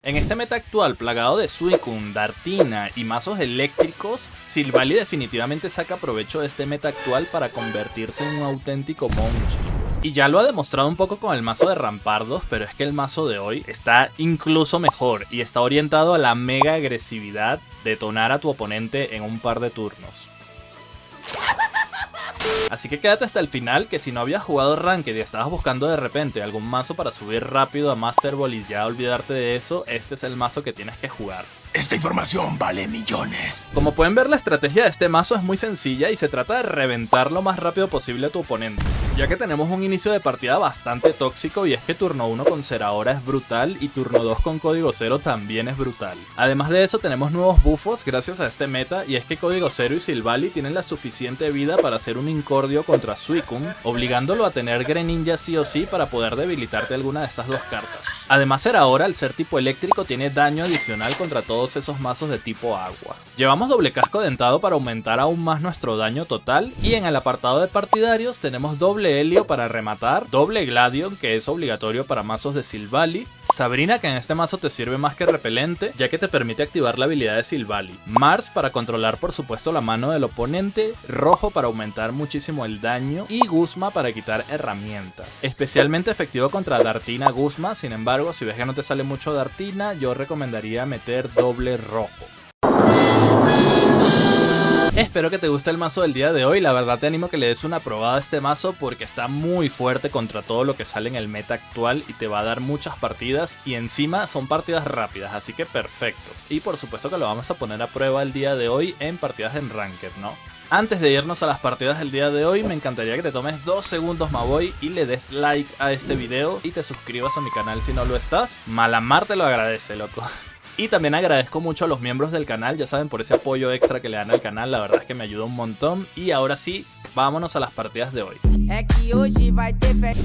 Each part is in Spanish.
En este meta actual, plagado de Suicune, Dartina y mazos eléctricos, Silvally definitivamente saca provecho de este meta actual para convertirse en un auténtico monstruo. Y ya lo ha demostrado un poco con el mazo de Rampardos, pero es que el mazo de hoy está incluso mejor y está orientado a la mega agresividad, detonar a tu oponente en un par de turnos. Así que quédate hasta el final, que si no habías jugado Ranked y estabas buscando de repente algún mazo para subir rápido a Master Ball y ya olvidarte de eso, este es el mazo que tienes que jugar. Esta información vale millones. Como pueden ver, la estrategia de este mazo es muy sencilla y se trata de reventar lo más rápido posible a tu oponente, ya que tenemos un inicio de partida bastante tóxico, y es que turno 1 con Zeraora es brutal y turno 2 con Código Cero también es brutal. Además de eso, tenemos nuevos buffos gracias a este meta, y es que Código Cero y Silvally tienen la suficiente vida para hacer un incordio contra Suicune, obligándolo a tener Greninja sí o sí para poder debilitarte alguna de estas dos cartas. Además, Zeraora, al ser tipo eléctrico, tiene daño adicional contra todos esos mazos de tipo agua. Llevamos doble casco dentado para aumentar aún más nuestro daño total, y en el apartado de partidarios tenemos doble Helio para rematar, doble Gladion, que es obligatorio para mazos de Silvally, Sabrina, que en este mazo te sirve más que repelente, ya que te permite activar la habilidad de Silvally, Mars para controlar por supuesto la mano del oponente, Rojo para aumentar muchísimo el daño y Guzma para quitar herramientas. Especialmente efectivo contra Dartina Guzma. Sin embargo, si ves que no te sale mucho Dartina, yo recomendaría meter doble Rojo. Espero que te guste el mazo del día de hoy. La verdad te animo a que le des una probada a este mazo porque está muy fuerte contra todo lo que sale en el meta actual y te va a dar muchas partidas, y encima son partidas rápidas, así que perfecto. Y por supuesto que lo vamos a poner a prueba el día de hoy en partidas en Ranked, ¿no? Antes de irnos a las partidas del día de hoy, me encantaría que te tomes 2 segundos, Maboy, y le des like a este video y te suscribas a mi canal si no lo estás. Malamar te lo agradece, loco. Y también agradezco mucho a los miembros del canal, ya saben, por ese apoyo extra que le dan al canal, la verdad es que me ayuda un montón. Y ahora sí, vámonos a las partidas de hoy.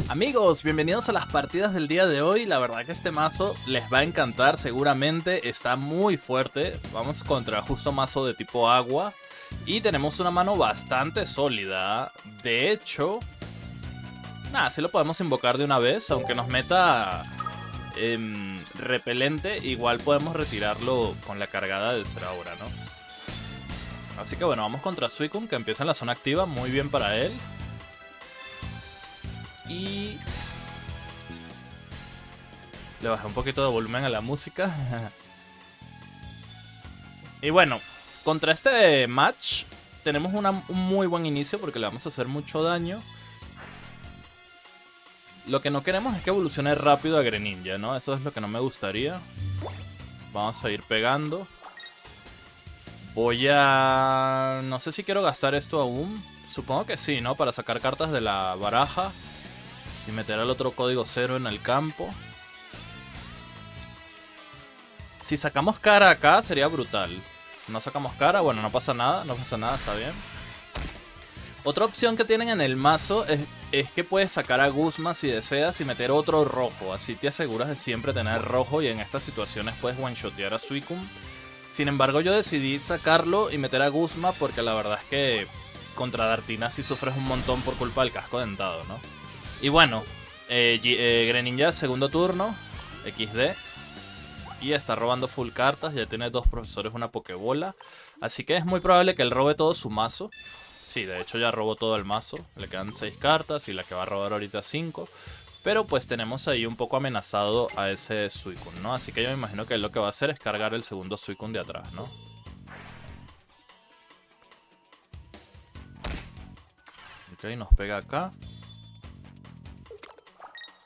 Amigos, bienvenidos a las partidas del día de hoy. La verdad que este mazo les va a encantar seguramente, está muy fuerte. Vamos contra justo mazo de tipo agua y tenemos una mano bastante sólida. De hecho, nada, sí lo podemos invocar de una vez, aunque nos meta repelente, igual podemos retirarlo con la cargada de Zeraora, ¿no? Así que bueno, vamos contra Suicune, que empieza en la zona activa, muy bien para él. Y le bajé un poquito de volumen a la música. Y bueno, contra este match tenemos un muy buen inicio porque le vamos a hacer mucho daño. Lo que no queremos es que evolucione rápido a Greninja, ¿no? Eso es lo que no me gustaría. Vamos a ir pegando. Voy a... no sé si quiero gastar esto aún. Supongo que sí, ¿no? Para sacar cartas de la baraja y meter al otro Código Cero en el campo. Si sacamos cara acá sería brutal. No sacamos cara, bueno, no pasa nada, está bien. Otra opción que tienen en el mazo es que puedes sacar a Guzma si deseas y meter otro rojo. Así te aseguras de siempre tener rojo y en estas situaciones puedes one-shotear a Suicune. Sin embargo, yo decidí sacarlo y meter a Guzma porque la verdad es que contra Dartina sí sufres un montón por culpa del casco dentado, ¿no? Y bueno, Greninja segundo turno, XD. Y está robando full cartas, ya tiene 2 profesores, una pokebola. Así que es muy probable que él robe todo su mazo. Sí, de hecho ya robó todo el mazo. Le quedan 6 cartas y la que va a robar ahorita 5. Pero pues tenemos ahí un poco amenazado a ese Suicune, ¿no? Así que yo me imagino que él lo que va a hacer es cargar el segundo Suicune de atrás, ¿no? Ok, nos pega acá.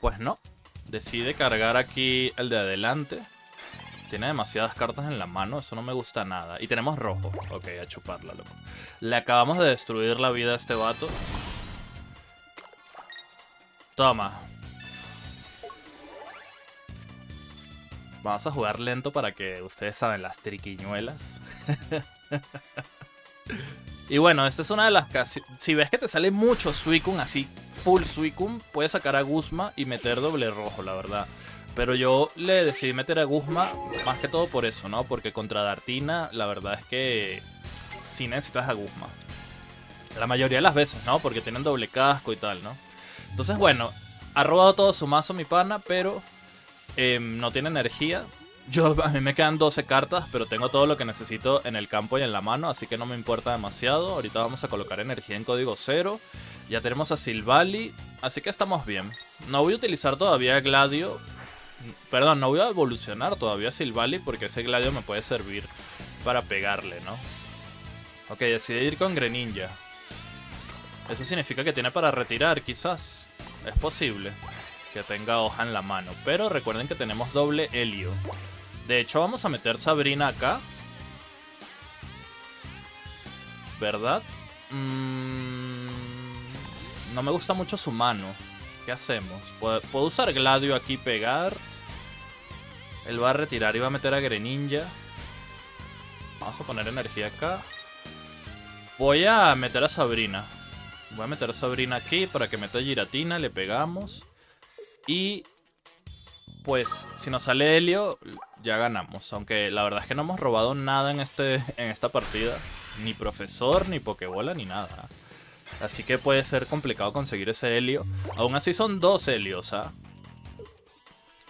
Pues no. Decide cargar aquí el de adelante. Tiene demasiadas cartas en la mano, eso no me gusta nada. Y tenemos rojo. Ok, a chuparla, loco. Le acabamos de destruir la vida a este vato. Toma. Vamos a jugar lento para que ustedes saben las triquiñuelas. Y bueno, esta es una de las casi... si ves que te sale mucho Suicune, así full Suicune, puedes sacar a Guzma y meter doble rojo, la verdad. Pero yo le decidí meter a Guzma más que todo por eso, ¿no? Porque contra Dartina la verdad es que sí necesitas a Guzma. La mayoría de las veces, ¿no? Porque tienen doble casco y tal, ¿no? Entonces, bueno, ha robado todo su mazo mi pana, pero no tiene energía. A mí me quedan 12 cartas, pero tengo todo lo que necesito en el campo y en la mano, así que no me importa demasiado. Ahorita vamos a colocar energía en código 0. Ya tenemos a Silvally, así que estamos bien. No voy a utilizar todavía Gladio. Perdón, no voy a evolucionar todavía a Silvally porque ese Gladio me puede servir para pegarle, ¿no? Ok, decidí ir con Greninja. Eso significa que tiene para retirar, quizás. Es posible que tenga hoja en la mano, pero recuerden que tenemos doble Helio. De hecho, vamos a meter Sabrina acá. ¿Verdad? No me gusta mucho su mano. ¿Qué hacemos? ¿Puedo usar Gladio aquí, pegar? Él va a retirar y va a meter a Greninja. Vamos a poner energía acá. Voy a meter a Sabrina. Voy a meter a Sabrina aquí para que meta Giratina. Le pegamos. Y pues si nos sale Helio, ya ganamos. Aunque la verdad es que no hemos robado nada en esta partida. Ni profesor, ni pokebola, ni nada. Así que puede ser complicado conseguir ese Helio. Aún así son 2 Helios, ¿ah?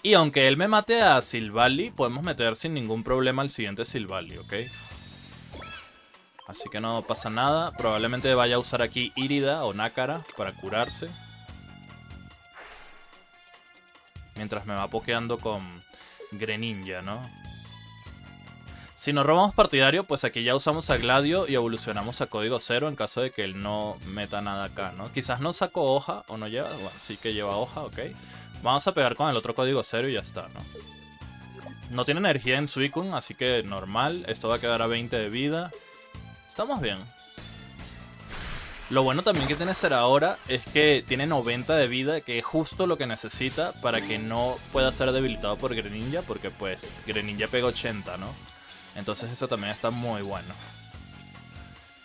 Y aunque él me mate a Silvally, podemos meter sin ningún problema al siguiente Silvally, ¿ok? Así que no pasa nada. Probablemente vaya a usar aquí Irida o Nácara para curarse. Mientras me va pokeando con Greninja, ¿no? Si nos robamos partidario, pues aquí ya usamos a Gladio y evolucionamos a código 0 en caso de que él no meta nada acá, ¿no? Quizás no sacó hoja o no lleva. Bueno, sí que lleva hoja, ok. Vamos a pegar con el otro código 0 y ya está, ¿no? No tiene energía en Suicune, así que normal. Esto va a quedar a 20 de vida. Estamos bien. Lo bueno también que tiene Zeraora es que tiene 90 de vida, que es justo lo que necesita para que no pueda ser debilitado por Greninja, porque pues Greninja pega 80, ¿no? Entonces eso también está muy bueno.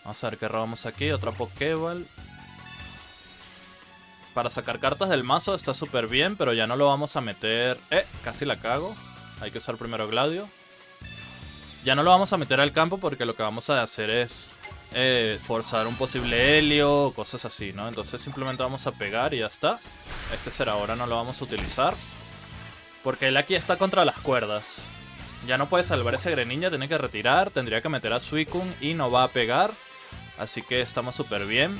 Vamos a ver qué robamos aquí, otra Pokéball. Para sacar cartas del mazo está súper bien, pero ya no lo vamos a meter... casi la cago. Hay que usar primero Gladio. Ya no lo vamos a meter al campo porque lo que vamos a hacer es... forzar un posible Helio, cosas así, ¿no? Entonces simplemente vamos a pegar y ya está. Este Zeraora no lo vamos a utilizar porque él aquí está contra las cuerdas. Ya no puede salvar ese Greninja, tiene que retirar. Tendría que meter a Suicune y no va a pegar. Así que estamos súper bien.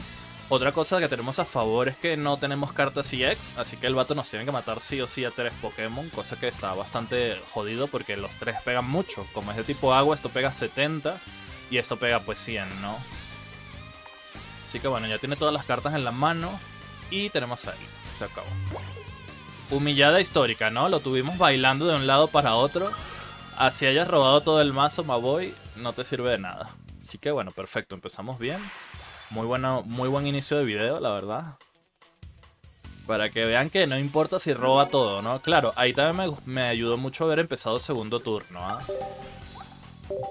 Otra cosa que tenemos a favor es que no tenemos cartas EX, así que el vato nos tiene que matar sí o sí a 3 Pokémon, cosa que está bastante jodido porque los 3 pegan mucho. Como es de tipo agua, esto pega 70 y esto pega pues 100, ¿no? Así que bueno, ya tiene todas las cartas en la mano y tenemos a él. Se acabó. Humillada histórica, ¿no? Lo tuvimos bailando de un lado para otro. Así hayas robado todo el mazo, Maboy, no te sirve de nada. Así que bueno, perfecto, empezamos bien. Muy buen inicio de video, la verdad. Para que vean que no importa si roba todo, ¿no? Claro, ahí también me ayudó mucho haber empezado segundo turno, ¿ah?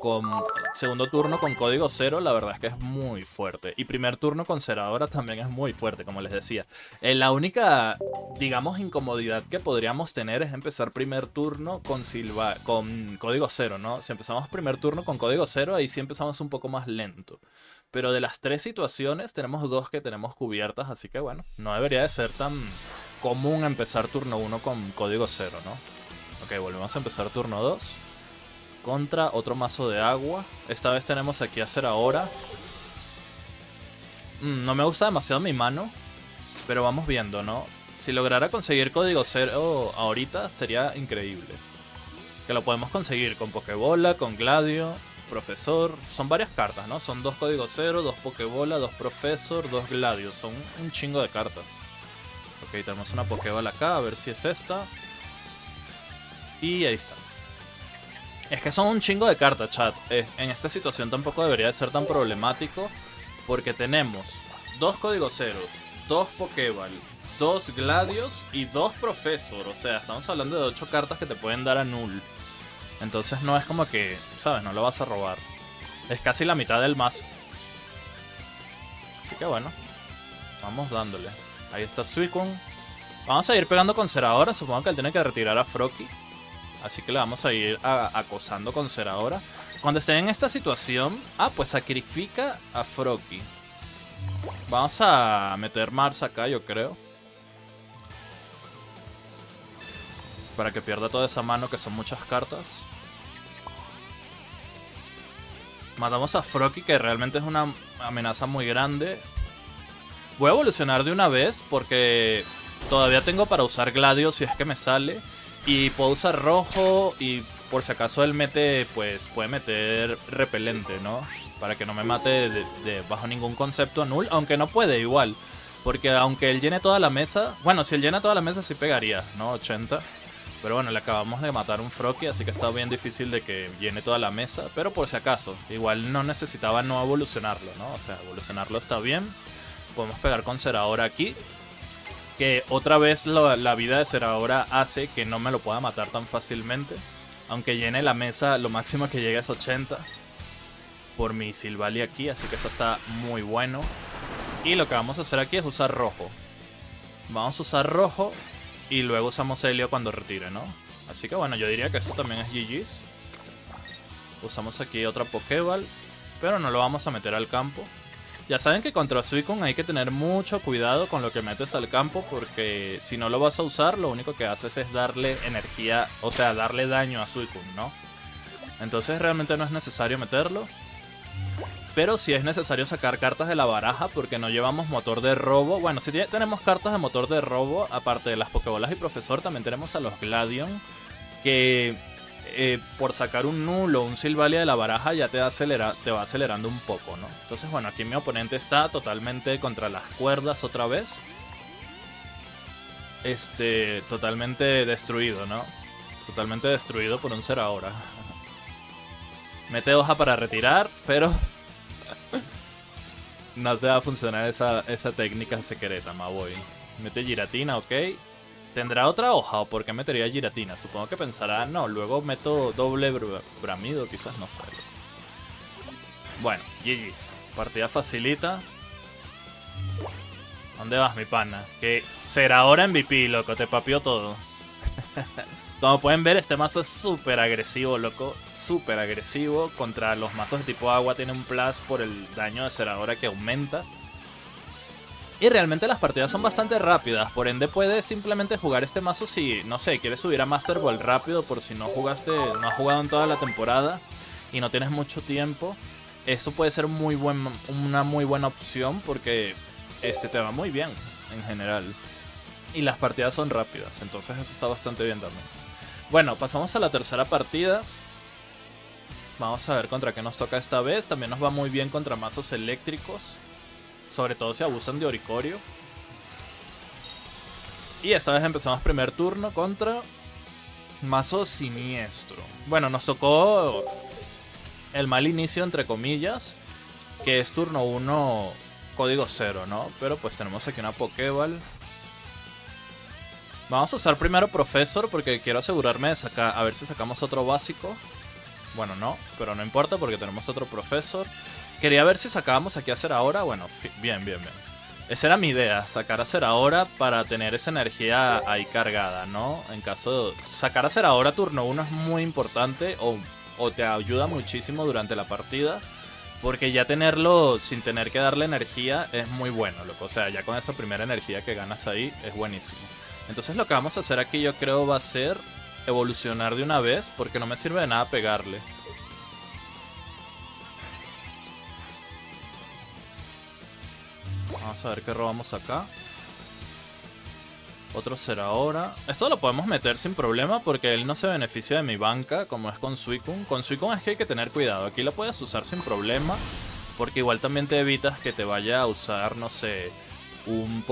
Con segundo turno con código 0, la verdad es que es muy fuerte. Y primer turno con Zeraora también es muy fuerte, como les decía. La única, digamos, incomodidad que podríamos tener es empezar primer turno con código 0, ¿no? Si empezamos primer turno con código 0, ahí sí empezamos un poco más lento. Pero de las 3 situaciones, tenemos 2 que tenemos cubiertas, así que bueno, no debería de ser tan común empezar turno 1 con código 0, ¿no? Ok, volvemos a empezar turno 2. Contra otro mazo de agua. Esta vez tenemos aquí a Zeraora. No me gusta demasiado mi mano, pero vamos viendo, ¿no? Si lograra conseguir código 0 ahorita, sería increíble. Que lo podemos conseguir con Pokébola, con Gladio, Profesor. Son varias cartas, ¿no? Son 2 código 0, 2 Pokébola, 2 Profesor, 2 Gladio. Son un chingo de cartas. Ok, tenemos una Pokébola acá, a ver si es esta. Y ahí está. Es que son un chingo de cartas, chat. En esta situación tampoco debería de ser tan problemático, porque tenemos 2 códigos ceros, 2 Pokéball, 2 Gladios y 2 Professor. O sea, estamos hablando de 8 cartas que te pueden dar a null. Entonces no es como que, ¿sabes? No lo vas a robar. Es casi la mitad del mazo. Así que bueno, vamos dándole. Ahí está Suicune. Vamos a ir pegando con Zeraora. Supongo que él tiene que retirar a Froakie. Así que le vamos a ir acosando con Zeraora. Cuando esté en esta situación... pues sacrifica a Froakie. Vamos a meter Mars acá, yo creo. para que pierda toda esa mano, que son muchas cartas. Matamos a Froakie, que realmente es una amenaza muy grande. Voy a evolucionar de una vez porque todavía tengo para usar Gladius si es que me sale. Y puedo usar rojo y por si acaso él mete, pues puede meter repelente, ¿no? Para que no me mate bajo ningún concepto null, aunque no puede igual. Porque aunque él llene toda la mesa, bueno, si él llena toda la mesa sí pegaría, ¿no? 80. Pero bueno, le acabamos de matar un Froakie, así que está bien difícil de que llene toda la mesa. Pero por si acaso, igual no necesitaba no evolucionarlo, ¿no? O sea, evolucionarlo está bien. Podemos pegar con Zeraora aquí. Que otra vez la vida de Zeraora hace que no me lo pueda matar tan fácilmente. Aunque llene la mesa, lo máximo que llega es 80. Por mi Silvally aquí, así que eso está muy bueno. Y lo que vamos a hacer aquí es usar rojo. Vamos a usar rojo y luego usamos Helio cuando retire, ¿no? Así que bueno, yo diría que esto también es GG's. Usamos aquí otra Pokéball, pero no lo vamos a meter al campo. Ya saben que contra Suicune hay que tener mucho cuidado con lo que metes al campo, porque si no lo vas a usar, lo único que haces es darle energía, o sea, darle daño a Suicune, ¿no? Entonces realmente no es necesario meterlo. Pero sí es necesario sacar cartas de la baraja porque no llevamos motor de robo. Bueno, si tenemos cartas de motor de robo, aparte de las Pokébolas y Profesor, también tenemos a los Gladion, que por sacar un nulo o un Silvally de la baraja ya te va acelerando un poco, ¿no? Entonces, bueno, aquí mi oponente está totalmente contra las cuerdas otra vez. Totalmente destruido, ¿no? Totalmente destruido por un Zeraora. Mete hoja para retirar, pero no te va a funcionar esa técnica secreta, Maboy. Mete Giratina, ok. ¿Tendrá otra hoja o por qué metería Giratina? Supongo que pensará, no, luego meto doble bramido, quizás, no sé. Bueno, GG's. Partida facilita. ¿Dónde vas, mi pana? Que Zeraora MVP, loco, te papió todo. Como pueden ver, este mazo es súper agresivo, loco. Súper agresivo. Contra los mazos de tipo agua tiene un plus por el daño de Zeraora que aumenta. Y realmente las partidas son bastante rápidas. Por ende puedes simplemente jugar este mazo si, no sé, quieres subir a Master Ball rápido. Por si no has jugado en toda la temporada y no tienes mucho tiempo. Eso puede ser una muy buena opción porque te va muy bien en general. Y las partidas son rápidas, entonces eso está bastante bien también. Bueno, pasamos a la tercera partida. Vamos a ver contra qué nos toca esta vez. También nos va muy bien contra mazos eléctricos, sobre todo si abusan de Oricorio. Y esta vez empezamos primer turno contra mazo siniestro. Bueno, nos tocó el mal inicio, entre comillas, que es turno 1, código 0, ¿no? Pero pues tenemos aquí una Pokéball. Vamos a usar primero Professor porque quiero asegurarme de sacar, a ver si sacamos otro básico. Bueno, no, pero no importa porque tenemos otro Professor. Quería ver si sacábamos aquí a Zeraora. Bueno, bien. Esa era mi idea, sacar a Zeraora para tener esa energía ahí cargada, ¿no? En caso de sacar a Zeraora turno 1 es muy importante o te ayuda muchísimo durante la partida. Porque ya tenerlo sin tener que darle energía es muy bueno, loco. O sea, ya con esa primera energía que ganas ahí es buenísimo. Entonces lo que vamos a hacer aquí yo creo va a ser evolucionar de una vez, porque no me sirve de nada pegarle. Vamos a ver qué robamos acá. Otro Zeraora. Esto lo podemos meter sin problema porque él no se beneficia de mi banca como es con Suicune. Con Suicune es que hay que tener cuidado. Aquí lo puedes usar sin problema porque igual también te evitas que te vaya a usar, no sé, una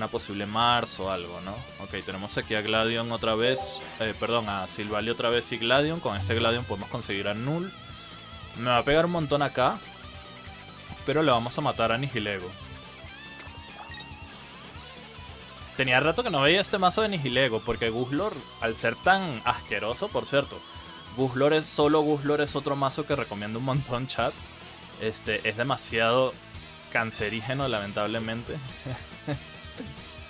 posible Mars o algo, ¿no? Ok, tenemos aquí a Gladion otra vez. A Silvally otra vez y Gladion. Con este Gladion podemos conseguir a Null. Me va a pegar un montón acá, pero le vamos a matar a Nihilego. Tenía rato que no veía este mazo de Nihilego, porque Guzzlord, al ser tan asqueroso, por cierto, Guzzlord es otro mazo que recomiendo un montón, chat. Es demasiado cancerígeno, lamentablemente.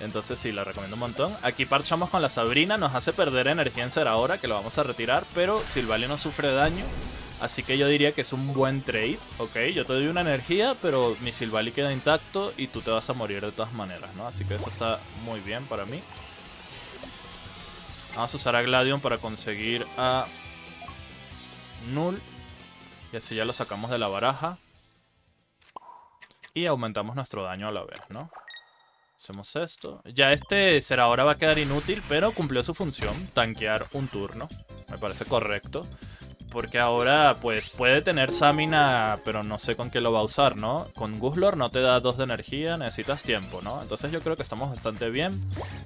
Entonces sí, lo recomiendo un montón. Aquí parchamos con la Sabrina, nos hace perder energía en Zeraora, que lo vamos a retirar, pero Silvally no sufre daño. Así que yo diría que es un buen trade, ¿ok? Yo te doy una energía, pero mi Silvally queda intacto y tú te vas a morir de todas maneras, ¿no? Así que eso está muy bien para mí. Vamos a usar a Gladion para conseguir a Null. Y así ya lo sacamos de la baraja. Y aumentamos nuestro daño a la vez, ¿no? Hacemos esto. Ya este será ahora va a quedar inútil, pero cumplió su función. Tanquear un turno. Me parece correcto. Porque ahora, pues, puede tener Samina, pero no sé con qué lo va a usar, ¿no? Con Guzzlord no te da 2 de energía, necesitas tiempo, ¿no? Entonces yo creo que estamos bastante bien.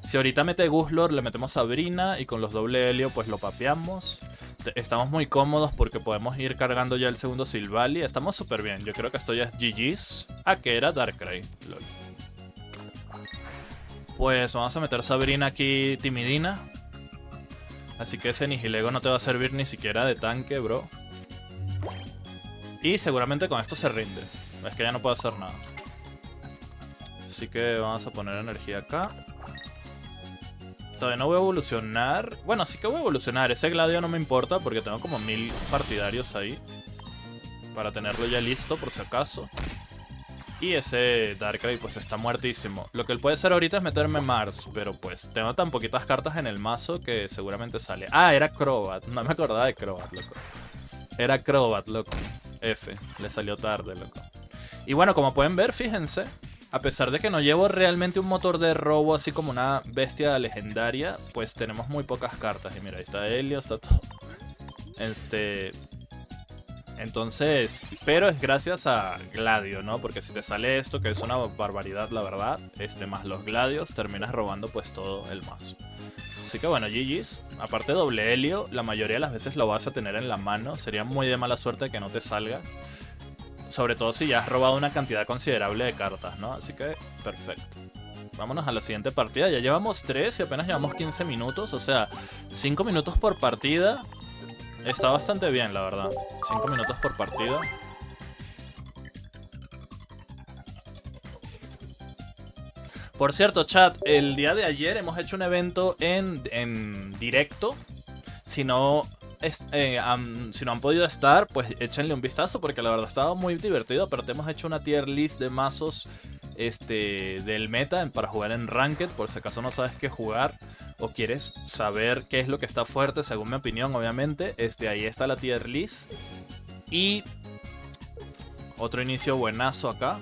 Si ahorita mete Guzzlord, le metemos Sabrina y con los doble helio, pues lo papeamos. Estamos muy cómodos porque podemos ir cargando ya el segundo Silvally. Estamos súper bien. Yo creo que esto ya es GG's. Ah, que era Darkrai. Lol. Pues vamos a meter Sabrina aquí timidina. Así que ese Nihilego no te va a servir ni siquiera de tanque, bro. Y seguramente con esto se rinde. Es que ya no puedo hacer nada. Así que vamos a poner energía acá. Todavía no voy a evolucionar. Bueno, sí que voy a evolucionar. Ese Gladio no me importa porque tengo como 1000 partidarios ahí. Para tenerlo ya listo por si acaso. Y ese Darkrai pues está muertísimo. Lo que él puede hacer ahorita es meterme Mars. Pero pues tengo tan poquitas cartas en el mazo que seguramente sale. Ah, era Crobat. No me acordaba de Crobat, loco. Era Crobat, loco. F. Le salió tarde, loco. Y bueno, como pueden ver, fíjense. A pesar de que no llevo realmente un motor de robo así como una bestia legendaria, pues tenemos muy pocas cartas. Y mira, ahí está Helio, está todo. Entonces, pero es gracias a Gladio, ¿no? Porque si te sale esto, que es una barbaridad, la verdad, más los Gladios, terminas robando pues todo el mazo. Así que bueno, GG's. Aparte doble helio, la mayoría de las veces lo vas a tener en la mano. Sería muy de mala suerte que no te salga. Sobre todo si ya has robado una cantidad considerable de cartas, ¿no? Así que, perfecto. Vámonos a la siguiente partida. Ya llevamos 3 y apenas llevamos 15 minutos. O sea, 5 minutos por partida. Está bastante bien, la verdad. 5 minutos por partida. Por cierto, chat, el día de ayer hemos hecho un evento en directo. Si no han podido estar, pues échenle un vistazo porque la verdad estaba muy divertido. Aparte hemos hecho una tier list de mazos del meta para jugar en Ranked. Por si acaso no sabes qué jugar o quieres saber qué es lo que está fuerte, según mi opinión, obviamente. Ahí está la tier list. Y otro inicio buenazo acá.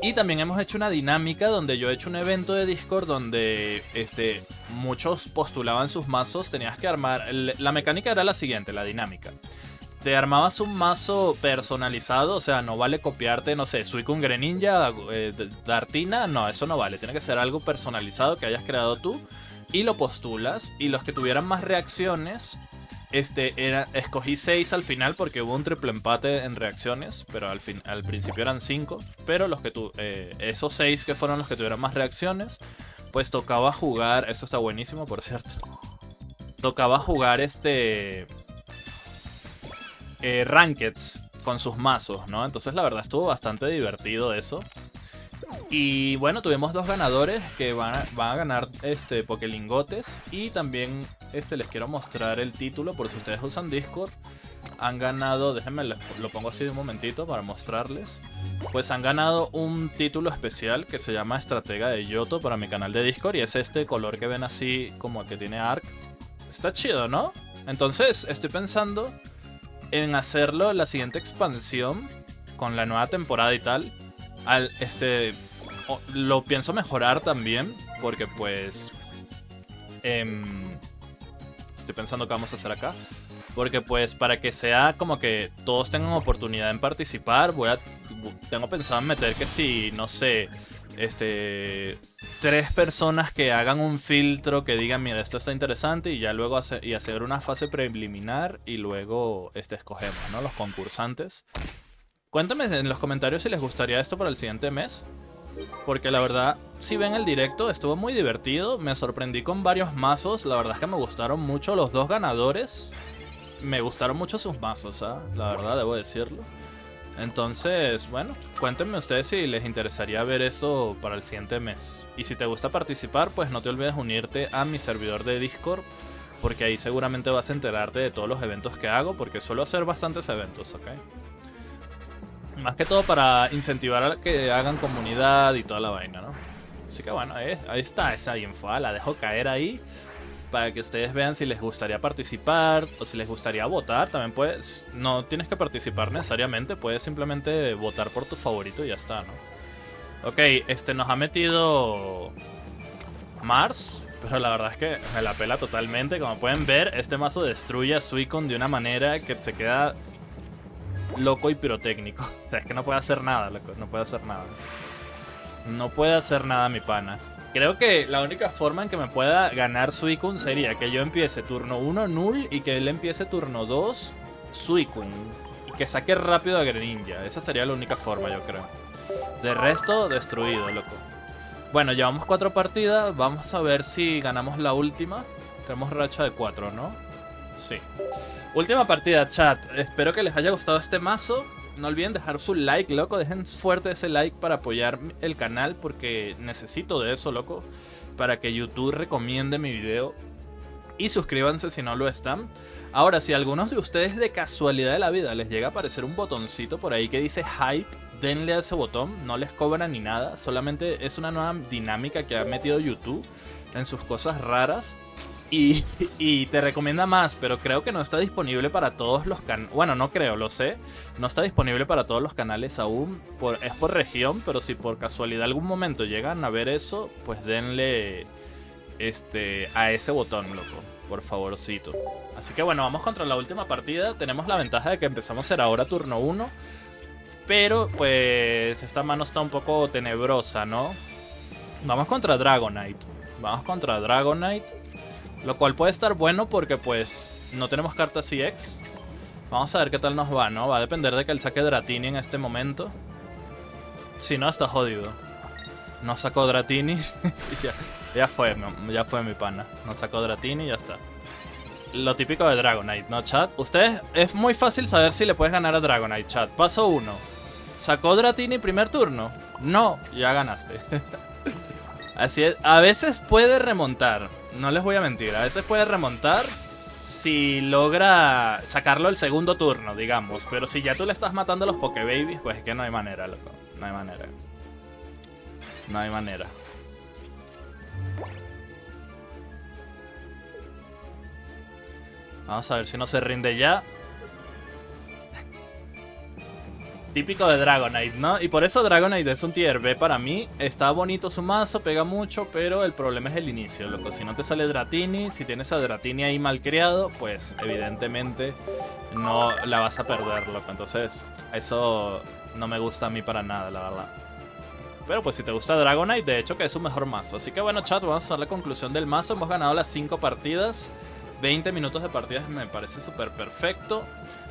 Y también hemos hecho una dinámica donde yo he hecho un evento de Discord donde muchos postulaban sus mazos. Tenías que armar... La mecánica era la siguiente, la dinámica. Te armabas un mazo personalizado, o sea, no vale copiarte, no sé, Suicune Greninja, Dartina, no, eso no vale. Tiene que ser algo personalizado que hayas creado tú y lo postulas. Y los que tuvieran más reacciones... escogí 6 al final porque hubo un triple empate en reacciones, pero al principio eran 5. Pero esos 6 que fueron los que tuvieron más reacciones, pues tocaba jugar. Esto está buenísimo, por cierto. Tocaba jugar Rankeds con sus mazos, ¿no? Entonces la verdad estuvo bastante divertido eso. Y bueno, tuvimos 2 ganadores que van a ganar Pokélingotes. Y también les quiero mostrar el título por si ustedes usan Discord. Han ganado, déjenme lo pongo así de un momentito para mostrarles. Pues han ganado un título especial que se llama Estratega de Yoto para mi canal de Discord. Y es este color que ven así como que tiene Arc. Está chido, ¿no? Entonces estoy pensando en hacerlo la siguiente expansión con la nueva temporada y tal. Lo pienso mejorar también porque pues estoy pensando qué vamos a hacer acá. Porque pues para que sea como que todos tengan oportunidad en participar, tengo pensado en meter que si, no sé, 3 personas que hagan un filtro que digan, mira, esto está interesante, y ya luego hacer una fase preliminar y luego escogemos, ¿no? Los concursantes. Cuéntame en los comentarios si les gustaría esto para el siguiente mes. Porque la verdad, si ven el directo, estuvo muy divertido. Me sorprendí con varios mazos. La verdad es que me gustaron mucho los 2 ganadores. Me gustaron mucho sus mazos, ¿ah? La verdad, debo decirlo. Entonces, bueno, cuéntenme ustedes si les interesaría ver eso para el siguiente mes. Y si te gusta participar, pues no te olvides unirte a mi servidor de Discord. Porque ahí seguramente vas a enterarte de todos los eventos que hago. Porque suelo hacer bastantes eventos, ¿ok? Más que todo para incentivar a que hagan comunidad y toda la vaina, ¿no? Así que bueno, ahí está esa info, la dejo caer ahí. para que ustedes vean si les gustaría participar o si les gustaría votar. También puedes, no tienes que participar necesariamente, puedes simplemente votar por tu favorito y ya está, ¿no? Ok, nos ha metido Mars, pero la verdad es que me la pela totalmente. Como pueden ver, este mazo destruye a Suicune de una manera que se queda loco y pirotécnico. O sea, es que no puede hacer nada, loco, no puede hacer nada. No puede hacer nada mi pana. Creo que la única forma en que me pueda ganar Suicune sería que yo empiece turno 1 Null y que él empiece turno 2 Suicune. Y que saque rápido a Greninja. Esa sería la única forma, yo creo. De resto, destruido, loco. Bueno, llevamos 4 partidas. Vamos a ver si ganamos la última. Tenemos racha de 4, ¿no? Sí. Última partida, chat. Espero que les haya gustado este mazo. No olviden dejar su like, loco. Dejen fuerte ese like para apoyar el canal, porque necesito de eso, loco, para que YouTube recomiende mi video. Y suscríbanse si no lo están. Ahora, si a algunos de ustedes de casualidad de la vida les llega a aparecer un botoncito por ahí que dice hype, denle a ese botón. No les cobran ni nada. Solamente es una nueva dinámica que ha metido YouTube en sus cosas raras. Y te recomienda más, pero creo que no está disponible para todos los canales. Bueno, no creo, lo sé. No está disponible para todos los canales aún. Es por región, pero si por casualidad algún momento llegan a ver eso, pues denle a ese botón, loco. Por favorcito. Así que bueno, vamos contra la última partida. Tenemos la ventaja de que empezamos a ser ahora turno 1. Pero pues esta mano está un poco tenebrosa, ¿no? Vamos contra Dragonite. Vamos contra Dragonite. Lo cual puede estar bueno porque pues no tenemos cartas EX. Vamos a ver qué tal nos va, ¿no? Va a depender de que él saque Dratini en este momento. Si no, está jodido. No sacó Dratini. ya fue mi pana. No sacó Dratini y ya está. Lo típico de Dragonite, ¿no, chat? Ustedes, es muy fácil saber si le puedes ganar a Dragonite, chat. Paso 1. ¿Sacó Dratini primer turno? No, ya ganaste. Así es, a veces puede remontar. No les voy a mentir, a veces puede remontar si logra sacarlo el segundo turno, digamos. Pero si ya tú le estás matando a los Pokébabies, pues es que no hay manera, loco. No hay manera. No hay manera. Vamos a ver si no se rinde ya. Típico de Dragonite, ¿no? Y por eso Dragonite es un tier B para mí. Está bonito su mazo, pega mucho, pero el problema es el inicio, loco. Si no te sale Dratini, si tienes a Dratini ahí mal criado, pues evidentemente no la vas a perder, loco. Entonces, eso no me gusta a mí para nada, la verdad. Pero pues si te gusta Dragonite, de hecho que es su mejor mazo. Así que bueno, chat, vamos a hacer la conclusión del mazo. Hemos ganado las 5 partidas. 20 minutos de partidas me parece súper perfecto.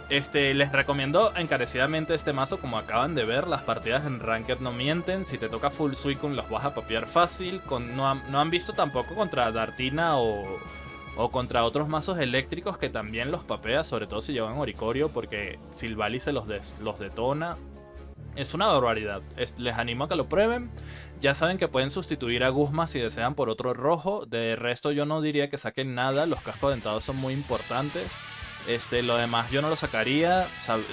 Les recomiendo encarecidamente este mazo. Como acaban de ver, las partidas en Ranked no mienten. Si te toca full Suicune los vas a papear fácil. No han visto tampoco contra Dartina o contra otros mazos eléctricos que también los papea. Sobre todo si llevan Oricorio, porque Silvally se los detona. Es una barbaridad. Les animo a que lo prueben. Ya saben que pueden sustituir a Guzma si desean por otro rojo. De resto yo no diría que saquen nada. Los cascos dentados son muy importantes. Lo demás yo no lo sacaría.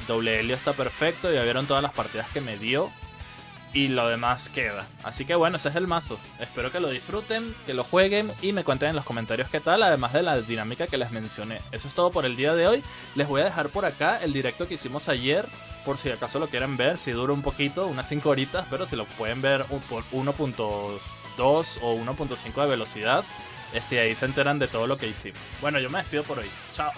Doble Helio está perfecto. Ya vieron todas las partidas que me dio. Y lo demás queda. Así que bueno, ese es el mazo. Espero que lo disfruten, que lo jueguen y me cuenten en los comentarios qué tal. Además de la dinámica que les mencioné. Eso es todo por el día de hoy. Les voy a dejar por acá el directo que hicimos ayer. Por si acaso lo quieren ver. Si dura un poquito, unas 5 horitas. Pero si lo pueden ver por 1.2 o 1.5 de velocidad. Ahí se enteran de todo lo que hicimos. Bueno, yo me despido por hoy. Chao.